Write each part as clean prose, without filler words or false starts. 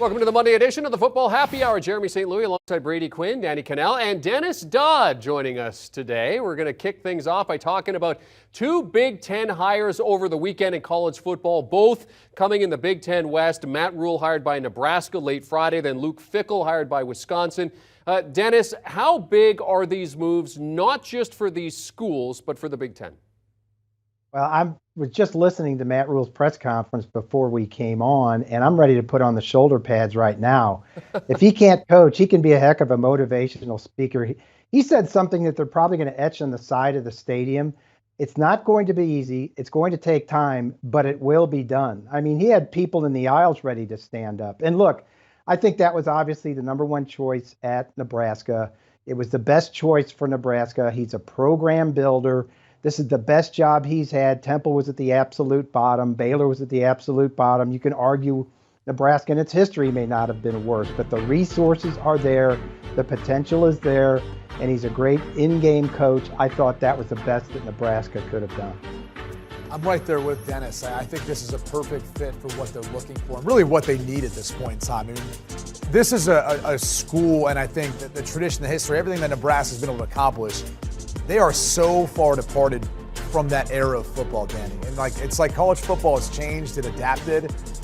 Welcome to the Monday edition of the Football Happy Hour. Jeremy St. Louis alongside Brady Quinn, Danny Kanell, and Dennis Dodd joining us today. We're going to kick things off by talking about two Big Ten hires over the weekend in college football, both coming in the Big Ten West. Matt Rhule hired by Nebraska late Friday, then Luke Fickell hired by Wisconsin. Dennis, how big are these moves, not just for these schools, but for the Big Ten? Well, I was just listening to Matt Rhule's press conference before we came on, and I'm ready to put on the shoulder pads right now. If he can't coach, he can be a heck of a motivational speaker. He said something that they're probably going to etch on the side of the stadium. It's not going to be easy. It's going to take time, but it will be done. I mean, he had people in the aisles ready to stand up. And look, I think that was obviously the number one choice at Nebraska. It was the best choice for Nebraska. He's a program builder. This is the best job he's had. Temple was at the absolute bottom. Baylor was at the absolute bottom. You can argue Nebraska in its history may not have been worse, but the resources are there. The potential is there, and he's a great in-game coach. I thought that was the best that Nebraska could have done. I'm right there with Dennis. I think this is a perfect fit for what they're looking for and really what they need at this point in time. I mean, this is a school, and I think that the tradition, the history, everything that Nebraska's been able to accomplish, they are so far departed from that era of football, Danny. And it's like college football has changed and adapted,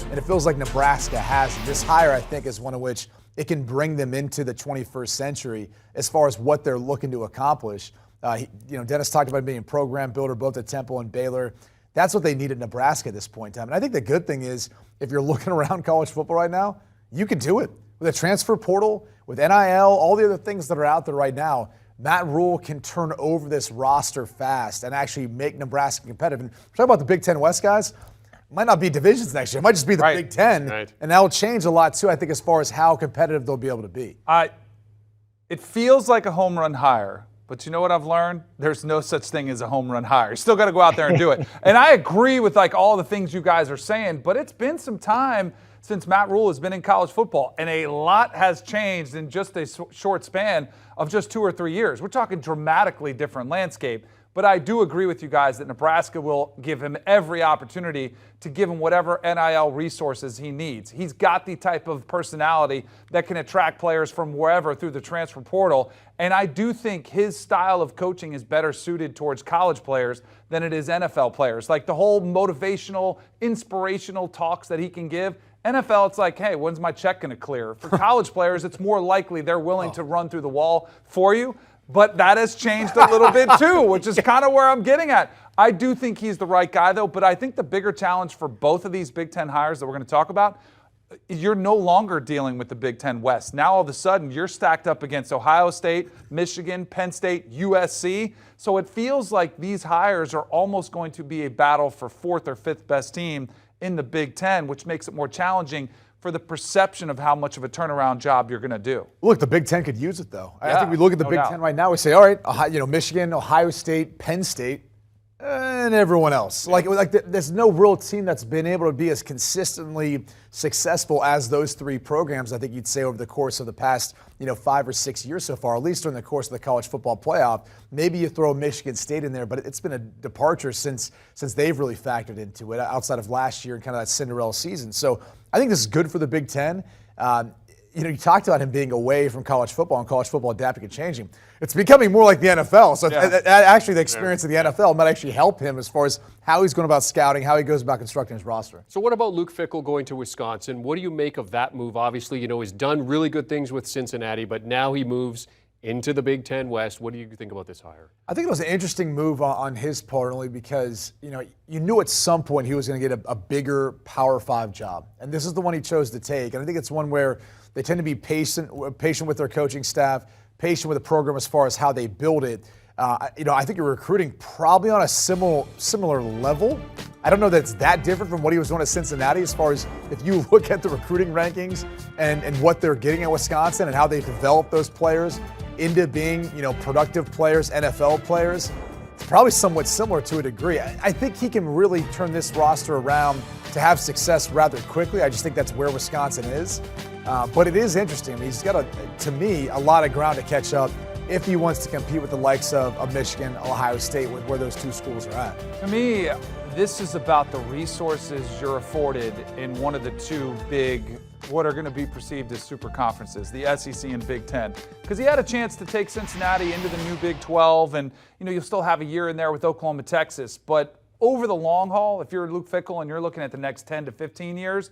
and it feels like Nebraska has. This hire, I think, is one of which it can bring them into the 21st century as far as what they're looking to accomplish. Dennis talked about being a program builder both at Temple and Baylor. That's what they need at Nebraska at this point in time. And I think the good thing is, if you're looking around college football right now, you can do it. With a transfer portal, with NIL, all the other things that are out there right now, Matt Rhule can turn over this roster fast and actually make Nebraska competitive. And we're talking about the Big Ten West guys. It might not be divisions next year. It might just be the Big Ten. Right. And that will change a lot, too, I think, as far as how competitive they'll be able to be. It feels like a home run hire. But you know what I've learned? There's no such thing as a home run hire. You still got to go out there and do it. And I agree with all the things you guys are saying, but it's been some time since Matt Rhule has been in college football, and a lot has changed in just a short span of just 2 or 3 years. We're talking dramatically different landscape. But I do agree with you guys that Nebraska will give him every opportunity to give him whatever NIL resources he needs. He's got the type of personality that can attract players from wherever through the transfer portal. And I do think his style of coaching is better suited towards college players than it is NFL players. Like the whole motivational, inspirational talks that he can give. NFL, it's like, hey, when's my check going to clear? For college players, it's more likely they're willing to run through the wall for you. But that has changed a little bit too, which is kind of where I'm getting at. I do think he's the right guy, though, but I think the bigger challenge for both of these Big Ten hires that we're going to talk about, you're no longer dealing with the Big Ten West. Now, all of a sudden, you're stacked up against Ohio State, Michigan, Penn State, USC. So it feels like these hires are almost going to be a battle for 4th or 5th best team in the Big Ten, which makes it more challenging for the perception of how much of a turnaround job you're going to do. Look, the Big Ten could use it, though. Yeah, I think we look at the Big Ten right now, we say, all right, Michigan, Ohio State, Penn State, and everyone else. There's no real team that's been able to be as consistently successful as those 3 programs, I think you'd say, over the course of the past 5 or 6 years so far, at least during the course of the college football playoff. Maybe you throw Michigan State in there, but it's been a departure since they've really factored into it outside of last year and kind of that Cinderella season. So I think this is good for the Big Ten. You talked about him being away from college football and college football adapting and changing. It's becoming more like the NFL. So actually the experience of the NFL might actually help him as far as how he's going about scouting, how he goes about constructing his roster. So what about Luke Fickell going to Wisconsin? What do you make of that move? Obviously, he's done really good things with Cincinnati, but now he moves into the Big Ten West. What do you think about this hire? I think it was an interesting move on his part, only because you knew at some point he was going to get a bigger Power 5 job, and this is the one he chose to take. And I think it's one where they tend to be patient with their coaching staff, patient with the program as far as how they build it. I think you're recruiting probably on a similar level. I don't know that it's that different from what he was doing at Cincinnati as far as if you look at the recruiting rankings and what they're getting at Wisconsin and how they've developed those players into being, productive players, NFL players. It's probably somewhat similar to a degree. I think he can really turn this roster around to have success rather quickly. I just think that's where Wisconsin is. But it is interesting. I mean, he's got, to me, a lot of ground to catch up if he wants to compete with the likes of Michigan, Ohio State, with where those 2 schools are at. To me, this is about the resources you're afforded in one of the 2 big what are going to be perceived as super conferences, the SEC and Big Ten, because he had a chance to take Cincinnati into the new Big 12, and you'll still have a year in there with Oklahoma, Texas. But over the long haul, if you're Luke Fickell and you're looking at the next 10 to 15 years,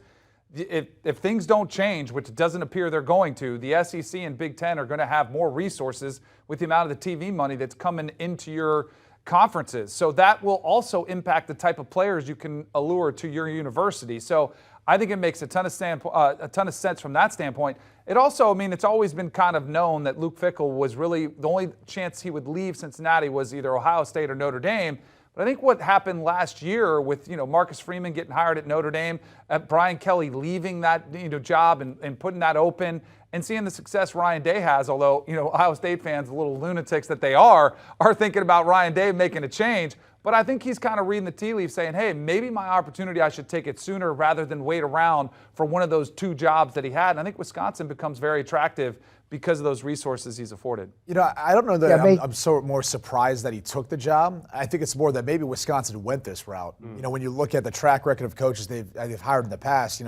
if things don't change, which it doesn't appear they're going to, the SEC and Big Ten are going to have more resources with the amount of the TV money that's coming into your conferences. So that will also impact the type of players you can allure to your university. So I think it makes a ton of sense from that standpoint. It also, it's always been kind of known that Luke Fickell was really the only chance he would leave Cincinnati was either Ohio State or Notre Dame. But I think what happened last year with Marcus Freeman getting hired at Notre Dame, Brian Kelly leaving that job and putting that open, and seeing the success Ryan Day has, although Ohio State fans, the little lunatics that they are thinking about Ryan Day making a change. But I think he's kind of reading the tea leaves saying, hey, maybe my opportunity, I should take it sooner rather than wait around for one of those two jobs that he had. And I think Wisconsin becomes very attractive because of those resources he's afforded. I don't know that I'm so more surprised that he took the job. I think it's more that maybe Wisconsin went this route. When you look at the track record of coaches they've hired in the past,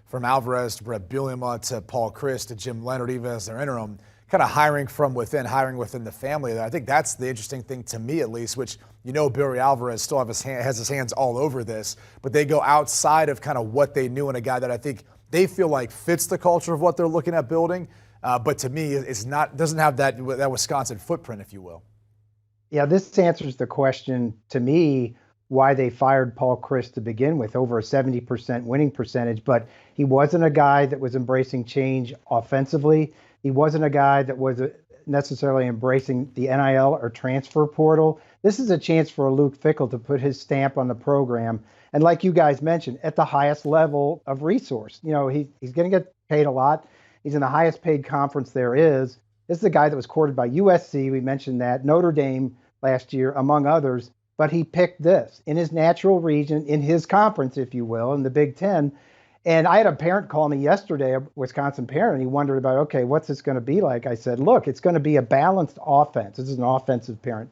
from Alvarez to Brett Bielema to Paul Chryst to Jim Leonard, even as their interim, kind of hiring from within, hiring within the family. I think that's the interesting thing to me, at least, which Billy Alvarez still has his hands all over this, but they go outside of kind of what they knew in a guy that I think they feel like fits the culture of what they're looking at building. But to me, doesn't have that Wisconsin footprint, if you will. Yeah, this answers the question to me why they fired Paul Chryst to begin with, over a 70% winning percentage. But he wasn't a guy that was embracing change offensively. He wasn't a guy that was necessarily embracing the NIL or transfer portal. This is a chance for Luke Fickell to put his stamp on the program. And like you guys mentioned, at the highest level of resource. He's going to get paid a lot. He's in the highest paid conference there is. This is a guy that was courted by USC. We mentioned that. Notre Dame last year, among others. But he picked this in his natural region, in his conference, if you will, in the Big Ten. And I had a parent call me yesterday, a Wisconsin parent, and he wondered about, okay, what's this going to be like? I said, look, it's going to be a balanced offense. This is an offensive parent.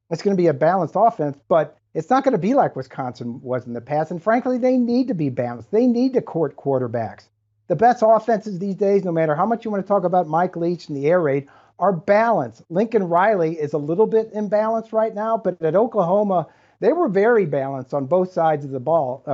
It's going to be a balanced offense, but it's not going to be like Wisconsin was in the past. And frankly, they need to be balanced. They need to court quarterbacks. The best offenses these days, no matter how much you want to talk about Mike Leach and the air raid, are balanced. Lincoln Riley is a little bit imbalanced right now, but at Oklahoma, they were very balanced on both sides of the ball,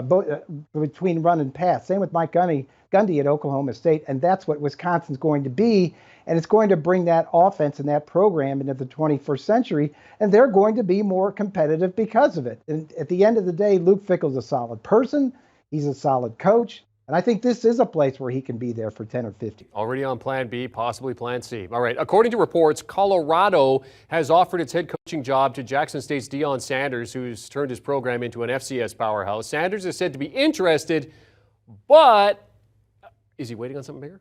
between run and pass. Same with Mike Gundy at Oklahoma State, and that's what Wisconsin's going to be. And it's going to bring that offense and that program into the 21st century, and they're going to be more competitive because of it. And at the end of the day, Luke Fickell's a solid person. He's a solid coach. And I think this is a place where he can be there for 10 or 15. Already on plan B, possibly plan C. All right. According to reports, Colorado has offered its head coaching job to Jackson State's Deion Sanders, who's turned his program into an FCS powerhouse. Sanders is said to be interested, but is he waiting on something bigger?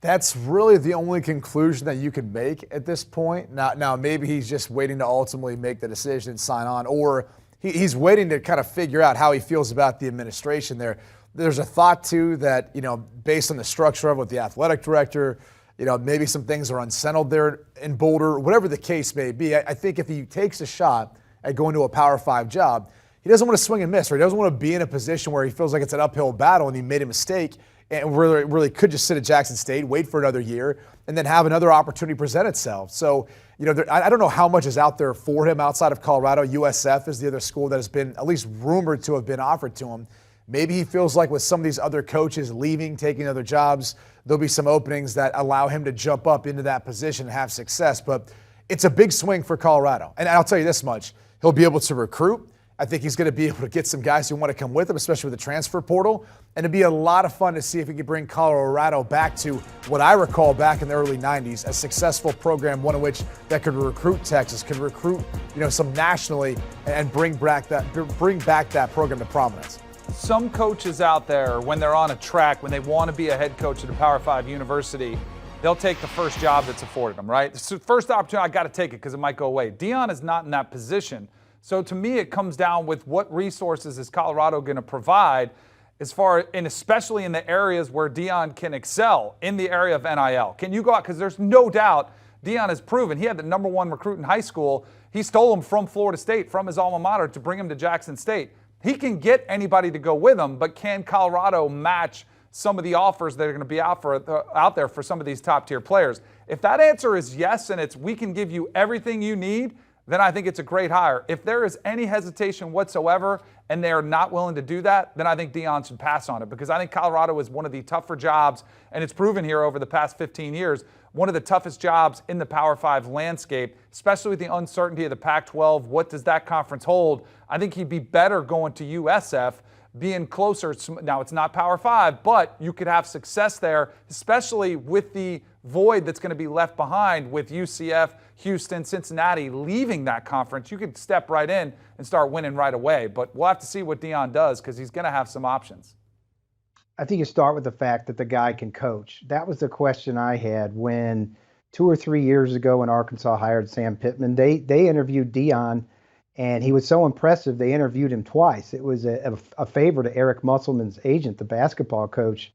That's really the only conclusion that you could make at this point. Now maybe he's just waiting to ultimately make the decision and sign on, or he's waiting to kind of figure out how he feels about the administration there. There's a thought, too, that, based on the structure of it with the athletic director, maybe some things are unsettled there in Boulder, whatever the case may be. I think if he takes a shot at going to a Power 5 job, he doesn't want to swing and miss, or he doesn't want to be in a position where he feels like it's an uphill battle and he made a mistake and really could just sit at Jackson State, wait for another year, and then have another opportunity present itself. So, I don't know how much is out there for him outside of Colorado. USF is the other school that has been at least rumored to have been offered to him. Maybe he feels like with some of these other coaches leaving, taking other jobs, there'll be some openings that allow him to jump up into that position and have success. But it's a big swing for Colorado. And I'll tell you this much. He'll be able to recruit. I think he's going to be able to get some guys who want to come with him, especially with the transfer portal. And it'd be a lot of fun to see if he can bring Colorado back to what I recall back in the early 90s, a successful program, one of which that could recruit Texas, could recruit some nationally, and bring back that program to prominence. Some coaches out there, when they're on a track, when they want to be a head coach at a Power 5 university, they'll take the first job that's afforded them, right? The first opportunity, I got to take it because it might go away. Deion is not in that position. So to me, it comes down with what resources is Colorado going to provide and especially in the areas where Deion can excel, in the area of NIL. Can you go out? Because there's no doubt Deion has proven he had the number one recruit in high school. He stole him from Florida State, from his alma mater, to bring him to Jackson State. He can get anybody to go with him, but can Colorado match some of the offers that are going to be out there for some of these top-tier players. If that answer is yes, and it's we can give you everything you need, then I think it's a great hire. If there is any hesitation whatsoever and they are not willing to do that, then I think Deion should pass on it, because I think Colorado is one of the tougher jobs, and it's proven here over the past 15 years, one of the toughest jobs in the Power 5 landscape, especially with the uncertainty of the Pac-12. What does that conference hold? I think he'd be better going to USF, being closer. Now, it's not Power 5, but you could have success there, especially with the void that's going to be left behind with UCF, Houston, Cincinnati leaving that conference. You could step right in and start winning right away. But we'll have to see what Deion does, because he's going to have some options. I think you start with the fact that the guy can coach. That was the question I had when 2 or 3 years ago when Arkansas hired Sam Pittman. They interviewed Deion, and he was so impressive they interviewed him twice. It was a favor to Eric Musselman's agent, the basketball coach.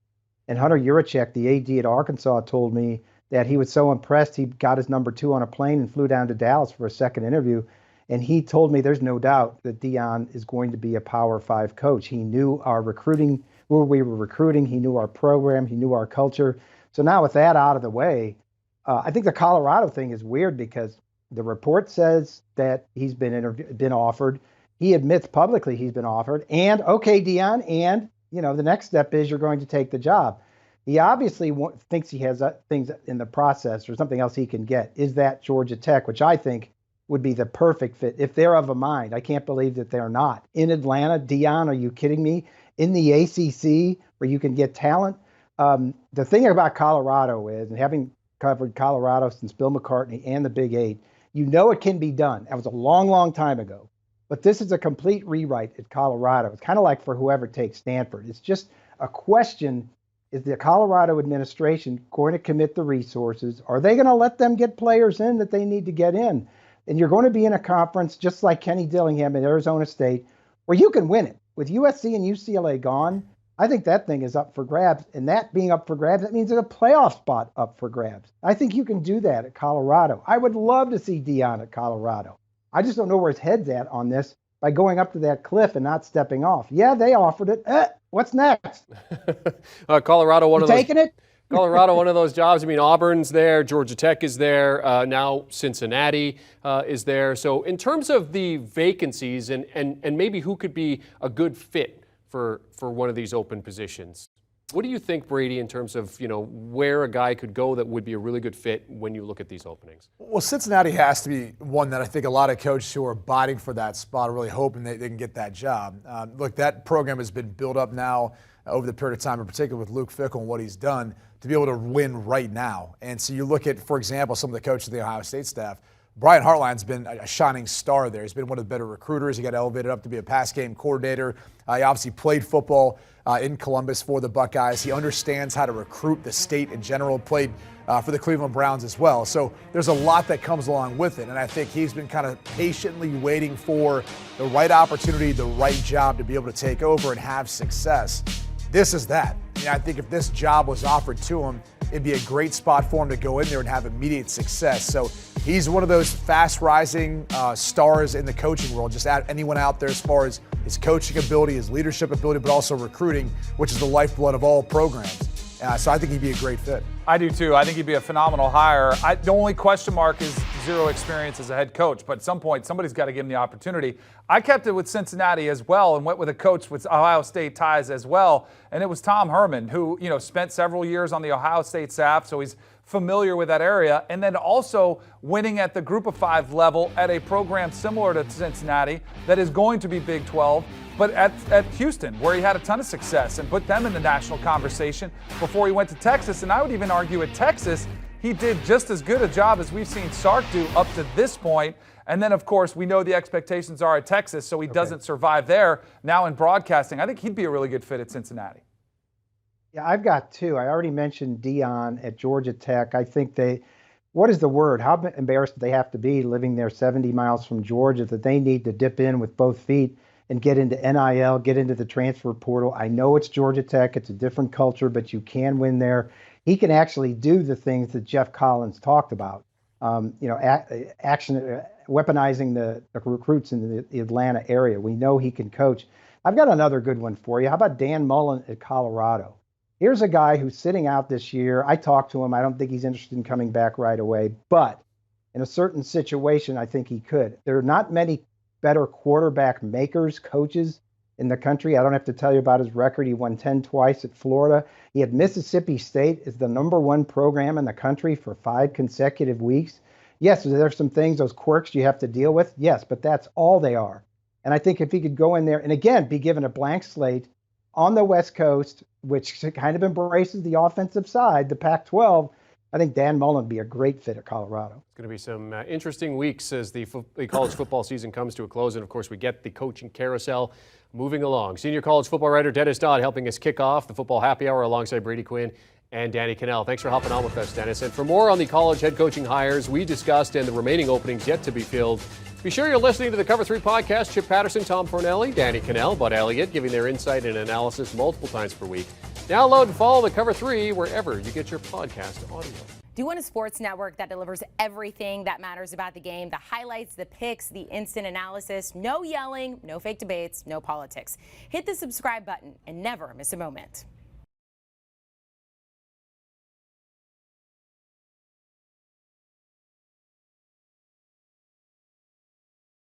And Hunter Yurachek, the AD at Arkansas, told me that he was so impressed he got his number 2 on a plane and flew down to Dallas for a second interview. And he told me there's no doubt that Deion is going to be a Power 5 coach. He knew our recruiting, where we were recruiting. He knew our program. He knew our culture. So now with that out of the way, I think the Colorado thing is weird, because the report says that he's been offered. He admits publicly he's been offered. And, okay, Deion, and, the next step is you're going to take the job. He obviously thinks he has things in the process or something else he can get. Is that Georgia Tech, which I think would be the perfect fit if they're of a mind. I can't believe that they're not. In Atlanta, Deion, are you kidding me? In the ACC, where you can get talent. The thing about Colorado is, and having covered Colorado since Bill McCartney and the Big 8, it can be done. That was a long, long time ago. But this is a complete rewrite at Colorado. It's kind of like for whoever takes Stanford. It's just a question, is the Colorado administration going to commit the resources? Are they going to let them get players in that they need to get in? And you're going to be in a conference just like Kenny Dillingham at Arizona State, where you can win it. With USC and UCLA gone, I think that thing is up for grabs. And that being up for grabs, that means there's a playoff spot up for grabs. I think you can do that at Colorado. I would love to see Deion at Colorado. I just don't know where his head's at on this by going up to that cliff and not stepping off. Yeah, they offered it. What's next? Colorado, one you of those. Taking it? Colorado, one of those jobs. I mean, Auburn's there, Georgia Tech is there, now Cincinnati is there. So in terms of the vacancies and maybe who could be a good fit for one of these open positions, what do you think, Brady, in terms of where a guy could go that would be a really good fit when you look at these openings? Well, Cincinnati has to be one that I think a lot of coaches who are biting for that spot are really hoping they can get that job. Look, that program has been built up now over the period of time, in particular with Luke Fickell and what he's done, to be able to win right now. And so you look at, for example, some of the coaches of the Ohio State staff. Brian Hartline's been a shining star there. He's been one of the better recruiters. He got elevated up to be a pass game coordinator. He obviously played football in Columbus for the Buckeyes. He understands how to recruit the state in general, played for the Cleveland Browns as well. So there's a lot that comes along with it. And I think he's been kind of patiently waiting for the right opportunity, the right job to be able to take over and have success. This is that. I think if this job was offered to him, it'd be a great spot for him to go in there and have immediate success. So he's one of those fast-rising stars in the coaching world. Just add anyone out there as far as his coaching ability, his leadership ability, but also recruiting, which is the lifeblood of all programs. So I think he'd be a great fit. I do too. I think he'd be a phenomenal hire. The only question mark is zero experience as a head coach, but at some point somebody's got to give him the opportunity. I kept it with Cincinnati as well and went with a coach with Ohio State ties as well, and it was Tom Herman, who spent several years on the Ohio State staff, so he's familiar with that area, and then also winning at the Group of 5 level at a program similar to Cincinnati that is going to be Big 12. But at Houston, where he had a ton of success and put them in the national conversation before he went to Texas. And I would even argue at Texas, he did just as good a job as we've seen Sark do up to this point. And then, of course, we know the expectations are at Texas, so he doesn't survive there. Now in broadcasting, I think he'd be a really good fit at Cincinnati. Yeah, I've got two. I already mentioned Deion at Georgia Tech. I think what is the word? How embarrassed do they have to be living there 70 miles from Georgia that they need to dip in with both feet and get into NIL, get into the transfer portal? I know it's Georgia Tech. It's a different culture, but you can win there. He can actually do the things that Jeff Collins talked about, weaponizing the recruits in the Atlanta area. We know he can coach. I've got another good one for you. How about Dan Mullen at Colorado? Here's a guy who's sitting out this year. I talked to him. I don't think he's interested in coming back right away, but in a certain situation, I think he could. There are not many better quarterback makers, coaches in the country. I don't have to tell you about his record. He won 10 twice at Florida. He had Mississippi State as the #1 program in the country for 5 consecutive weeks. Yes, there's some things, those quirks you have to deal with. Yes, but that's all they are. And I think if he could go in there and again be given a blank slate on the West Coast, which kind of embraces the offensive side, the Pac-12, I think Dan Mullen would be a great fit at Colorado. It's going to be some interesting weeks as the college football season comes to a close. And, of course, we get the coaching carousel moving along. Senior college football writer Dennis Dodd helping us kick off the football happy hour alongside Brady Quinn and Danny Kanell. Thanks for hopping on with us, Dennis. And for more on the college head coaching hires we discussed and the remaining openings yet to be filled, be sure you're listening to the Cover 3 podcast. Chip Patterson, Tom Fornelli, Danny Kanell, Bud Elliott giving their insight and analysis multiple times per week. Download and follow the Cover 3 wherever you get your podcast audio. Do you want a sports network that delivers everything that matters about the game? The highlights, the picks, the instant analysis, no yelling, no fake debates, no politics. Hit the subscribe button and never miss a moment.